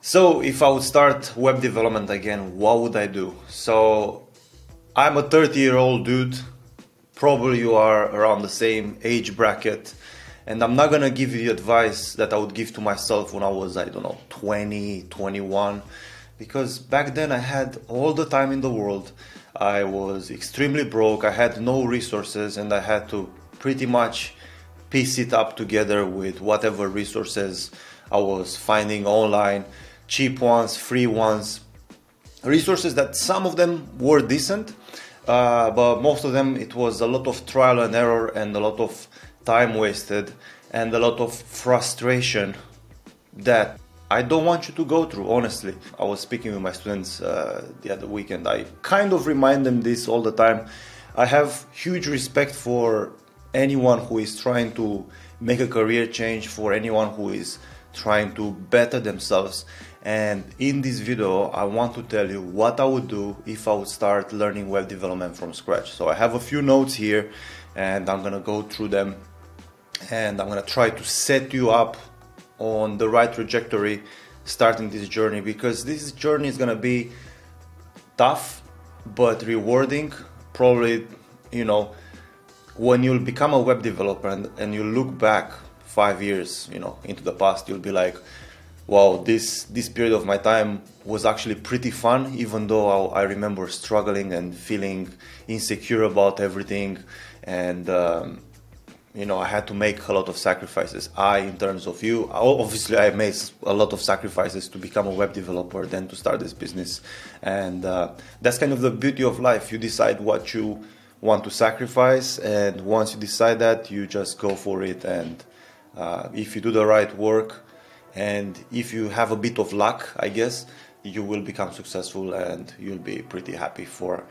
So if I would start web development again, what would I do? So I'm a 30-year-old dude. Probably you are around the same age bracket. And I'm not gonna give you the advice that I would give to myself when I was, I don't know, 20, 21. Because back then I had all the time in the world. I was extremely broke, I had no resources, and I had to pretty much piece it up together with whatever resources I was finding online. Cheap ones, free ones, resources that some of them were decent, but most of them it was a lot of trial and error and a lot of time wasted and a lot of frustration that I don't want you to go through, honestly. I was speaking with my students the other weekend. I kind of remind them this all the time. I have huge respect for anyone who is trying to make a career change, for anyone who is trying to better themselves. And in this video I want to tell you what I would do if I would start learning web development from scratch. So I have a few notes here and I'm gonna go through them and I'm gonna try to set you up on the right trajectory starting this journey, because this journey is gonna be tough but rewarding. Probably, you know, when you'll become a web developer and you look back 5 years, you know, into the past, you'll be like, wow, this period of my time was actually pretty fun, even though I remember struggling and feeling insecure about everything. And, you know, I had to make a lot of sacrifices. In terms of you, obviously I made a lot of sacrifices to become a web developer, then to start this business. And that's kind of the beauty of life. You decide what you want to sacrifice, and once you decide that, you just go for it. And if you do the right work, and if you have a bit of luck, I guess, you will become successful and you'll be pretty happy for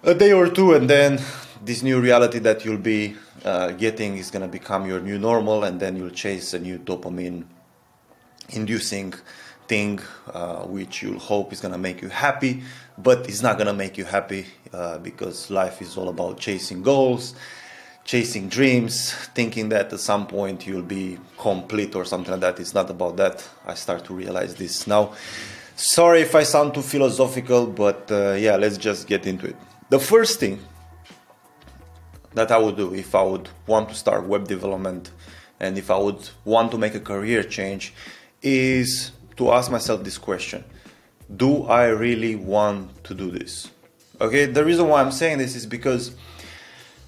a day or two. And then this new reality that you'll be getting is going to become your new normal, and then you'll chase a new dopamine inducing thing, which you'll hope is going to make you happy, but it's not going to make you happy because life is all about chasing goals, chasing dreams, thinking that at some point you'll be complete or something like that. It's not about that. I start to realize this now. Sorry if I sound too philosophical, but yeah, let's just get into it. The first thing that I would do if I would want to start web development and if I would want to make a career change is to ask myself this question: do I really want to do this? Okay, the reason why I'm saying this is because,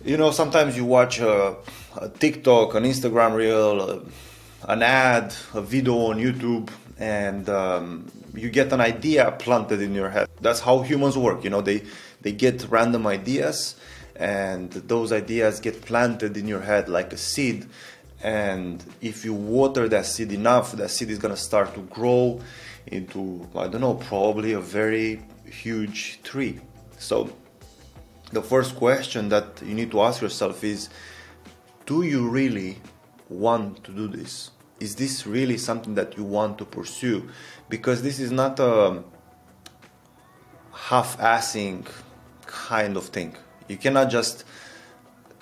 you know, sometimes you watch a TikTok, an Instagram reel, an ad, a video on YouTube, and you get an idea planted in your head. That's how humans work, you know, they get random ideas, and those ideas get planted in your head like a seed. And if you water that seed enough, that seed is gonna start to grow into, I don't know, probably a very huge tree. So the first question that you need to ask yourself is, do you really want to do this? Is this really something that you want to pursue? Because this is not a half-assing kind of thing. You cannot just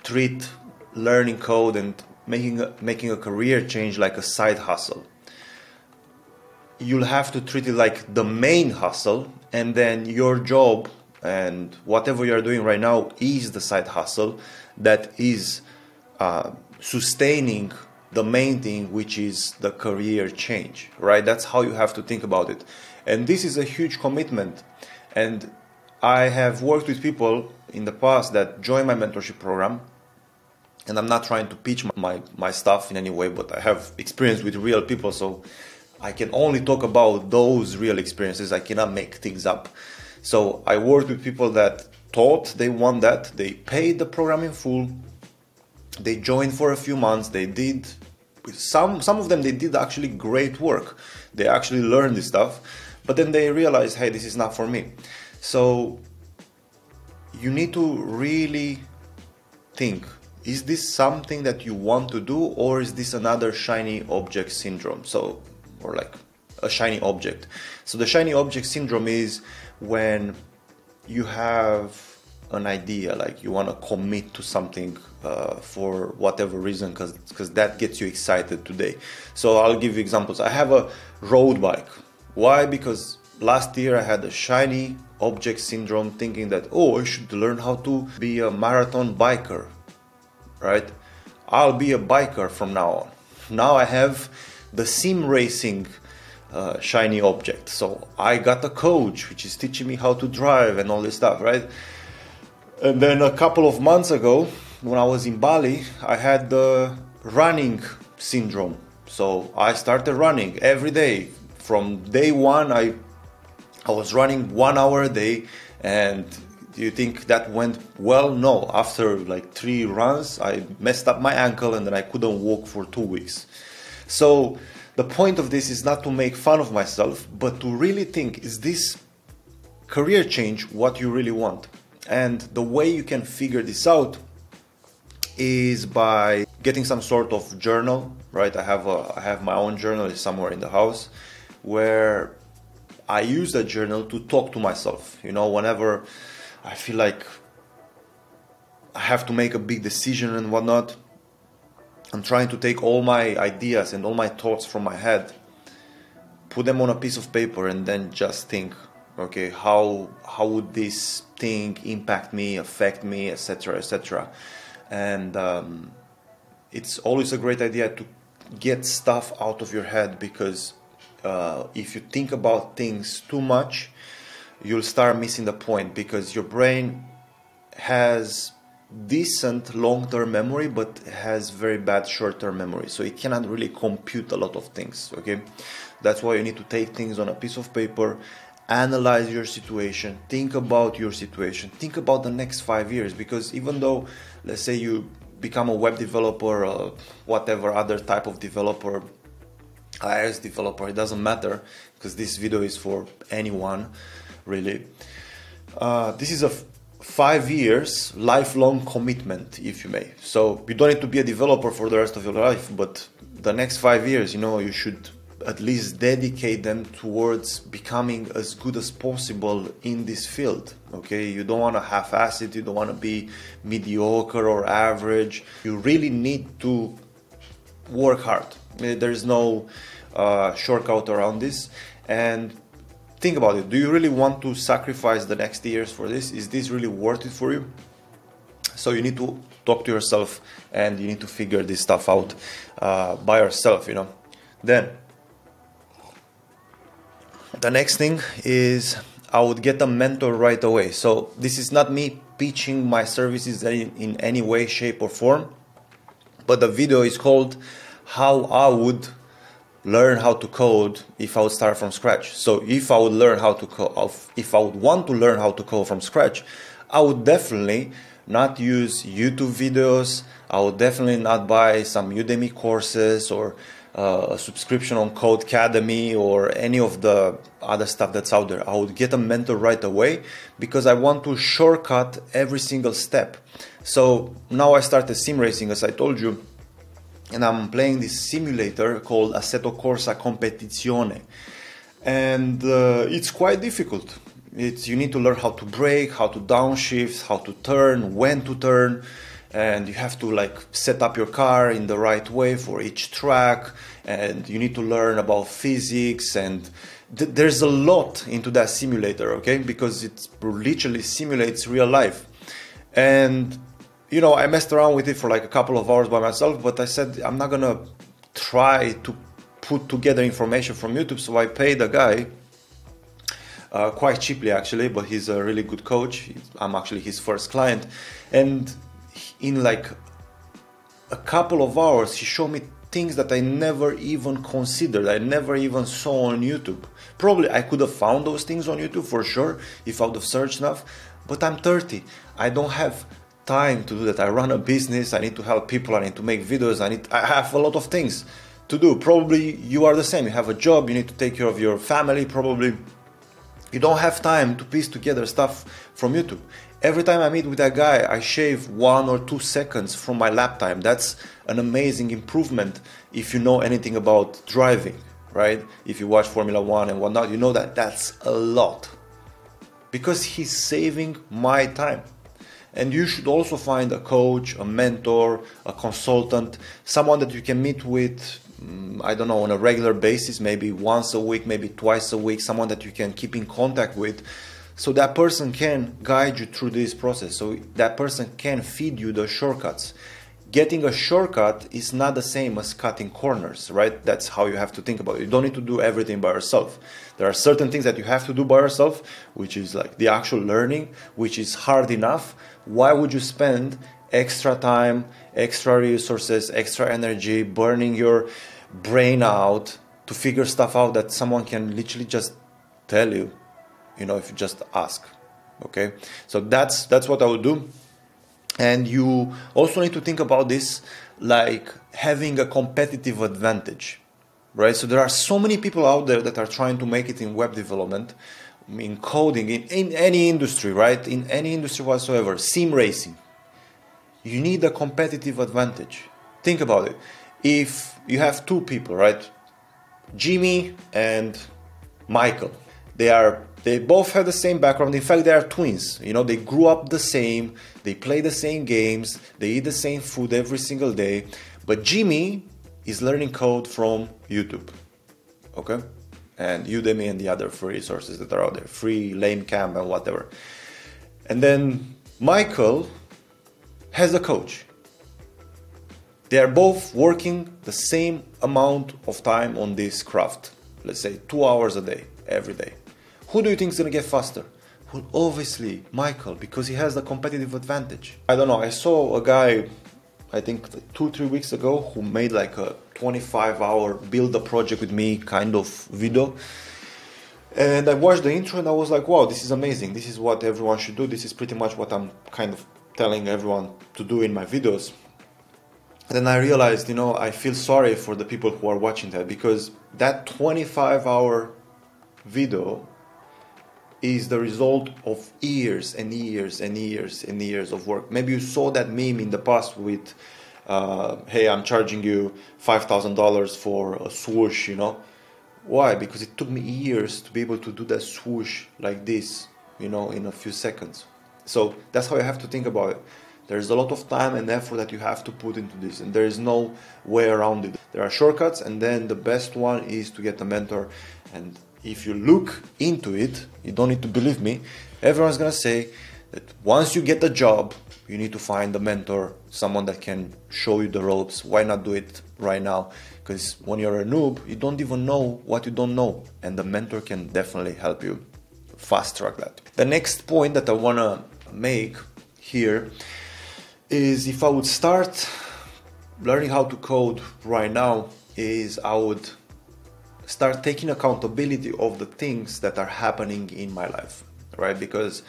treat learning code and making a career change like a side hustle. You'll have to treat it like the main hustle, and then your job and whatever you're doing right now is the side hustle that is sustaining the main thing, which is the career change, right? That's how you have to think about it. And this is a huge commitment. And I have worked with people in the past that joined my mentorship program, and I'm not trying to pitch my stuff in any way, but I have experience with real people, so I can only talk about those real experiences. I cannot make things up. So I worked with people that thought they want that. They paid the program in full. They joined for a few months. They did, some of them, they did actually great work. They actually learned this stuff, but then they realized, hey, this is not for me. So you need to really think, is this something that you want to do, or is this another shiny object syndrome? So, or like a shiny object. So the shiny object syndrome is when you have an idea, like you want to commit to something for whatever reason, because that gets you excited today. So I'll give you examples. I have a road bike. Why? Because last year I had a shiny object syndrome, thinking that, oh, I should learn how to be a marathon biker, right? I'll be a biker from now on. Now I have the sim racing shiny object. So I got a coach which is teaching me how to drive and all this stuff, right? And then a couple of months ago, when I was in Bali, I had the running syndrome. So I started running every day. From day one, I was running 1 hour a day. And do you think that went well? No. After like 3 runs, I messed up my ankle and then I couldn't walk for 2 weeks. So the point of this is not to make fun of myself, but to really think, is this career change what you really want? And the way you can figure this out is by getting some sort of journal, right? I have my own journal, it's somewhere in the house, where I use that journal to talk to myself. You know, whenever I feel like I have to make a big decision and whatnot, I'm trying to take all my ideas and all my thoughts from my head, put them on a piece of paper, and then just think, okay, how would this thing impact me, affect me, etc., etc. And it's always a great idea to get stuff out of your head, because if you think about things too much, you'll start missing the point, because your brain has decent long-term memory but has very bad short-term memory, so it cannot really compute a lot of things. Okay, that's why you need to take things on a piece of paper, analyze your situation, think about your situation, think about the next 5 years. Because even though, let's say, you become a web developer or whatever other type of developer, iOS developer, it doesn't matter, because this video is for anyone really. This is a 5 years lifelong commitment, if you may. So you don't need to be a developer for the rest of your life, but the next 5 years, you know, you should at least dedicate them towards becoming as good as possible in this field. Okay, you don't want to half-ass it, you don't want to be mediocre or average. You really need to work hard. There's no shortcut around this. And think about it. Do you really want to sacrifice the next years for this? Is this really worth it for you? So you need to talk to yourself, and you need to figure this stuff out by yourself, you know. Then the next thing is, I would get a mentor right away. So this is not me pitching my services in any way, shape or form, but the video is called How I Would Learn How to Code If I Would Start From Scratch. So if I would learn how to code, if I would want to learn how to code from scratch, I would definitely not use YouTube videos. I would definitely not buy some Udemy courses or a subscription on Codecademy or any of the other stuff that's out there. I would get a mentor right away, because I want to shortcut every single step. So now I started sim racing, as I told you, and I'm playing this simulator called Assetto Corsa Competizione, and it's quite difficult. You need to learn how to brake, how to downshift, how to turn, when to turn, and you have to like set up your car in the right way for each track, and you need to learn about physics, and there's a lot into that simulator, okay, because it literally simulates real life. And you know, I messed around with it for like a couple of hours by myself, but I said I'm not gonna try to put together information from YouTube, so I paid a guy quite cheaply actually, but he's a really good coach. I'm actually his first client, and in like a couple of hours he showed me things that I never even considered, I never even saw on YouTube. Probably I could have found those things on YouTube for sure if I would have searched enough, but I'm 30, I don't have time to do that. I run a business, I need to help people, I need to make videos, I have a lot of things to do. Probably you are the same, you have a job, you need to take care of your family, probably you don't have time to piece together stuff from YouTube. Every time I meet with a guy, I shave 1 or 2 seconds from my lap time. That's an amazing improvement if you know anything about driving, right? If you watch Formula 1 and whatnot, you know that that's a lot, because he's saving my time. And you should also find a coach, a mentor, a consultant, someone that you can meet with, I don't know, on a regular basis, maybe once a week, maybe twice a week, someone that you can keep in contact with, so that person can guide you through this process, so that person can feed you the shortcuts. Getting a shortcut is not the same as cutting corners, right? That's how you have to think about it. You don't need to do everything by yourself. There are certain things that you have to do by yourself, which is like the actual learning, which is hard enough. Why would you spend extra time, extra resources, extra energy, burning your brain out to figure stuff out that someone can literally just tell you, if you just ask, okay? So that's what I would do. And you also need to think about this like having a competitive advantage, right? So there are so many people out there that are trying to make it in web development, in coding, in any industry, right? In any industry whatsoever, sim racing. You need a competitive advantage. Think about it. If you have two people, right? Jimmy and Michael, they both have the same background. In fact, they are twins. They grew up the same. They play the same games. They eat the same food every single day. But Jimmy is learning code from YouTube, okay? And Udemy and the other free resources that are out there. Free, Lame Camp and whatever. And then Michael has a coach. They are both working the same amount of time on this craft. Let's say 2 hours a day, every day. Who do you think is going to get faster? Well, obviously Michael, because he has the competitive advantage. I don't know, I saw a guy, I think 2-3 weeks ago, who made like a 25-hour build a project with me kind of video. And I watched the intro and I was like, wow, this is amazing. This is what everyone should do. This is pretty much what I'm kind of telling everyone to do in my videos. And then I realized, I feel sorry for the people who are watching that, because that 25-hour video is the result of years and years and years and years of work. Maybe you saw that meme in the past with, hey, I'm charging you $5,000 for a swoosh, Why? Because it took me years to be able to do that swoosh like this, in a few seconds. So that's how you have to think about it. There's a lot of time and effort that you have to put into this, and there is no way around it. There are shortcuts, and then the best one is to get a mentor. And if you look into it, you don't need to believe me, everyone's gonna say that once you get the job, you need to find a mentor, someone that can show you the ropes. Why not do it right now? Because when you're a noob, you don't even know what you don't know, and the mentor can definitely help you fast track that. The next point that I wanna make here is, if I would start learning how to code right now, is I would start taking accountability of the things that are happening in my life, right? Because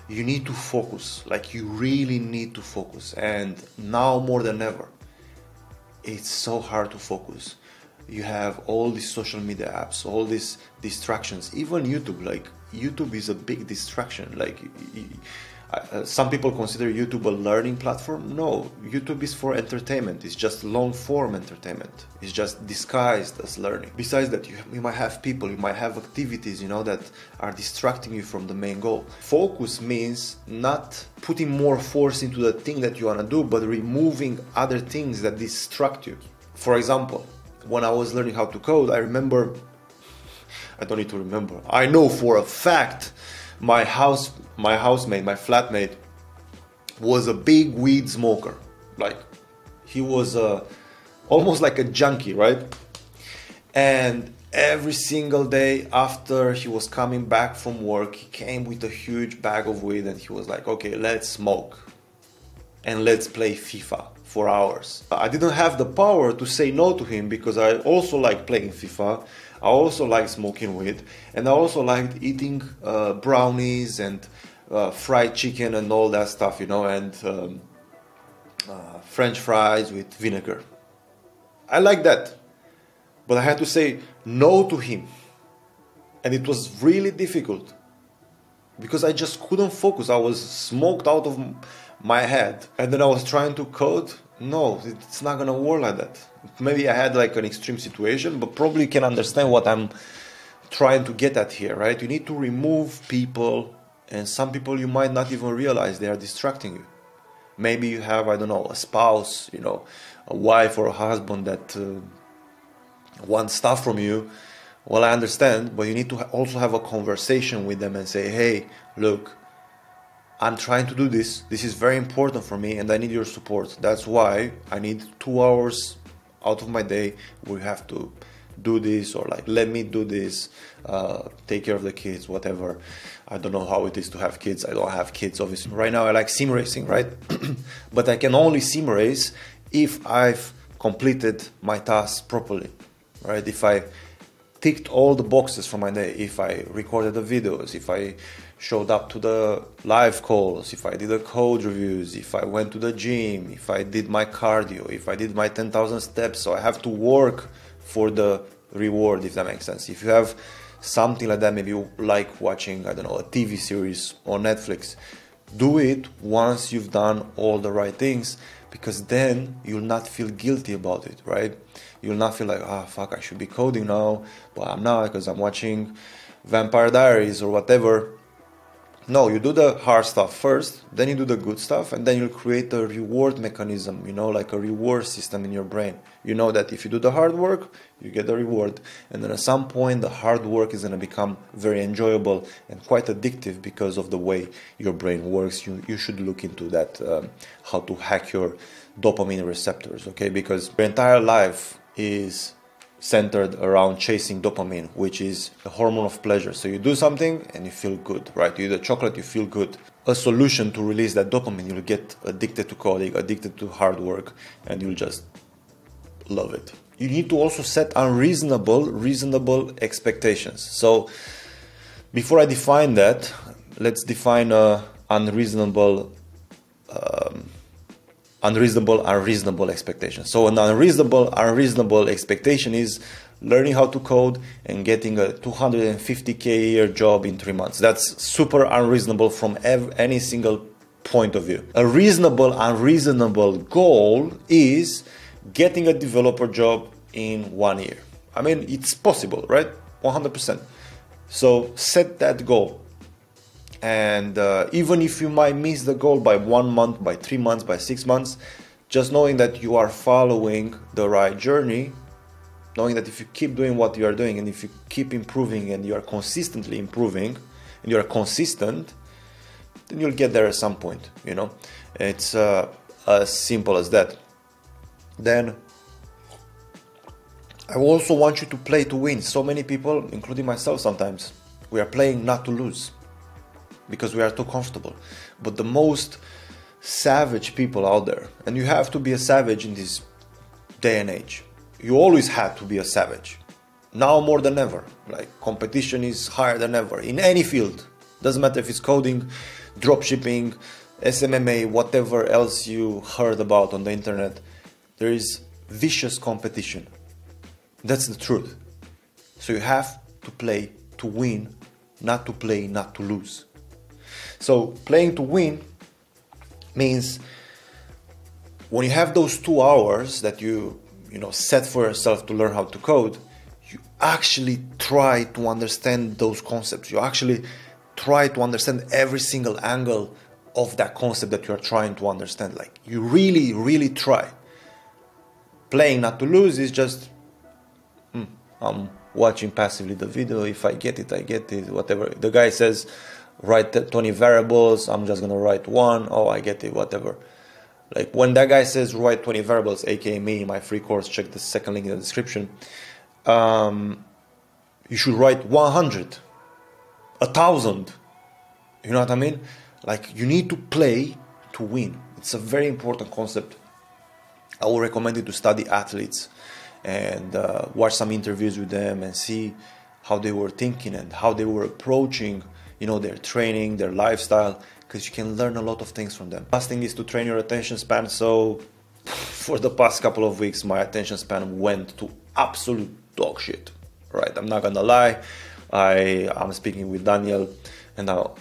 you need to focus, like you really need to focus. And now more than ever, it's so hard to focus. You have all these social media apps, all these distractions, even YouTube. Like YouTube is a big distraction. Like some people consider YouTube a learning platform. No, YouTube is for entertainment. It's just long form entertainment. It's just disguised as learning. Besides that, you might have people, you might have activities, that are distracting you from the main goal. Focus means not putting more force into the thing that you want to do, but removing other things that distract you. For example, when I was learning how to code, I know for a fact my housemate, my flatmate, was a big weed smoker. Like, he was almost like a junkie, right? And every single day after he was coming back from work, he came with a huge bag of weed and he was like, okay, let's smoke and let's play FIFA for hours. I didn't have the power to say no to him, because I also like playing FIFA. I also like smoking weed, and I also liked eating brownies and fried chicken and all that stuff, and French fries with vinegar. I like that, but I had to say no to him, and it was really difficult because I just couldn't focus. I was smoked out of my head, and then I was trying to code. No, it's not gonna work like that. Maybe I had like an extreme situation, but probably you can understand what I'm trying to get at here, right? You need to remove people, and some people you might not even realize they are distracting you. Maybe you have, I don't know, a spouse, you know, a wife or a husband that wants stuff from you. Well, I understand, but you need to also have a conversation with them and say, hey, look, I'm trying to do this. This is very important for me and I need your support. That's why I need 2 hours out of my day. We have to do this, or like, let me do this, take care of the kids, whatever. I don't know how it is to have kids. I don't have kids, obviously. Right now I like sim racing, right? But I can only sim race if I've completed my tasks properly, right? If I ticked all the boxes for my day, if I recorded the videos, if I showed up to the live calls, if I did the code reviews, if I went to the gym, if I did my cardio, if I did my 10,000 steps. So I have to work for the reward, if that makes sense. If you have something like that, maybe you like watching, I don't know, a TV series on Netflix, do it once you've done all the right things, because then you'll not feel guilty about it, right? You'll not feel like, fuck, I should be coding now, but I'm not because I'm watching Vampire Diaries or whatever. No, you do the hard stuff first, then you do the good stuff, and then you'll create a reward mechanism, you know, like a reward system in your brain. You know that if you do the hard work, you get the reward. And then at some point, the hard work is going to become very enjoyable and quite addictive because of the way your brain works. You should look into that, how to hack your dopamine receptors, okay? Because your entire life is centered around chasing dopamine, which is the hormone of pleasure. So you do something and you feel good, right? You eat a chocolate, you feel good. A solution to release that dopamine, you'll get addicted to coding, addicted to hard work, and you'll just love it. You need to also set reasonable expectations. So before I define that, let's define unreasonable expectation. So an unreasonable expectation is learning how to code and getting a 250K a year job in 3 months. That's super unreasonable from any single point of view. A unreasonable goal is getting a developer job in 1 year. I mean, it's possible, right? 100%. So set that goal. And even if you might miss the goal by 1 month, by 3 months, by 6 months, just knowing that you are following the right journey, knowing that if you keep doing what you are doing and if you keep improving and you are consistently improving and you are consistent, then you'll get there at some point, you know. It's as simple as that. Then I also want you to play to win. So many people, including myself sometimes, we are playing not to lose, because we are too comfortable. But the most savage people out there, and you have to be a savage in this day and age. You always had to be a savage. Now more than ever. Like, competition is higher than ever in any field. Doesn't matter if it's coding, dropshipping, SMMA, whatever else you heard about on the internet. There is vicious competition. That's the truth. So you have to play to win, not to play not to lose. So playing to win means when you have those 2 hours that you set for yourself to learn how to code, you actually try to understand those concepts. You actually try to understand every single angle of that concept that you are trying to understand. Like, you really, really try. Playing not to lose is just, I'm watching passively the video. If I get it, I get it, whatever. The guy says, write 20 variables, I'm just gonna write one. Oh, I get it, whatever. Like, when that guy says write 20 variables, aka me, my free course, check the second link in the description, you should write 100, 1,000. You know what I mean? Like, you need to play to win. It's a very important concept. I would recommend you to study athletes and watch some interviews with them and see how they were thinking and how they were approaching, their training, their lifestyle, because you can learn a lot of things from them. Last thing is to train your attention span. So for the past couple of weeks, my attention span went to absolute dog shit, right? I'm not gonna lie. I'm speaking with Daniel, and now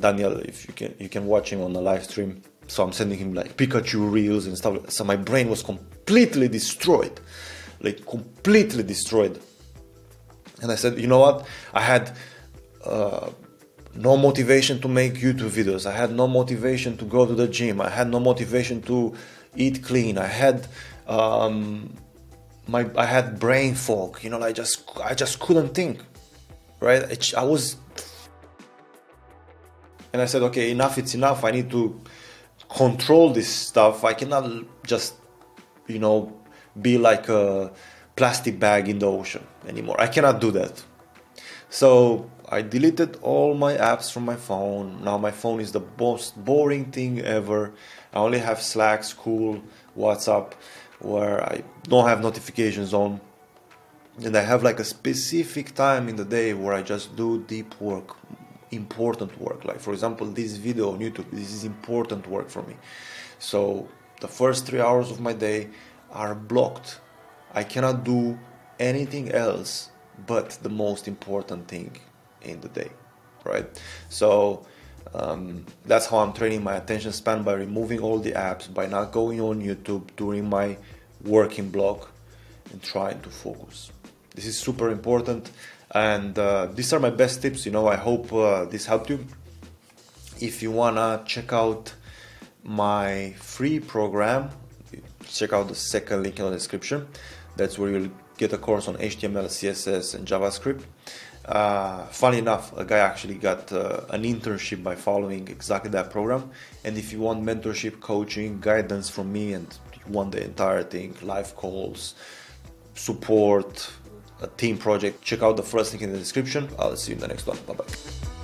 Daniel, if you can watch him on the live stream. So I'm sending him like Pikachu reels and stuff. So my brain was completely destroyed, like completely destroyed. And I said, you know what? I had no motivation to make YouTube videos. I had no motivation to go to the gym. I had no motivation to eat clean. I had I had brain fog. You know, I just couldn't think. Right? And I said, okay, enough. It's enough. I need to control this stuff. I cannot just, you know, be like a plastic bag in the ocean anymore. I cannot do that. So I deleted all my apps from my phone. Now my phone is the most boring thing ever. I only have Slack, School, WhatsApp, where I don't have notifications on. And I have like a specific time in the day where I just do deep work, important work. Like for example, this video on YouTube, this is important work for me. So the first 3 hours of my day are blocked. I cannot do anything else but the most important thing in the day, right? So that's how I'm training my attention span, by removing all the apps, by not going on YouTube during my working block, and trying to focus. This is super important, and these are my best tips. You know, I hope this helped you. If you wanna check out my free program, check out the second link in the description. That's where you'll get a course on HTML, CSS, and JavaScript. Funny enough, a guy actually got an internship by following exactly that program. And if you want mentorship, coaching, guidance from me, and you want the entire thing, live calls, support, a team project, check out the first link in the description. I'll see you in the next one. Bye bye.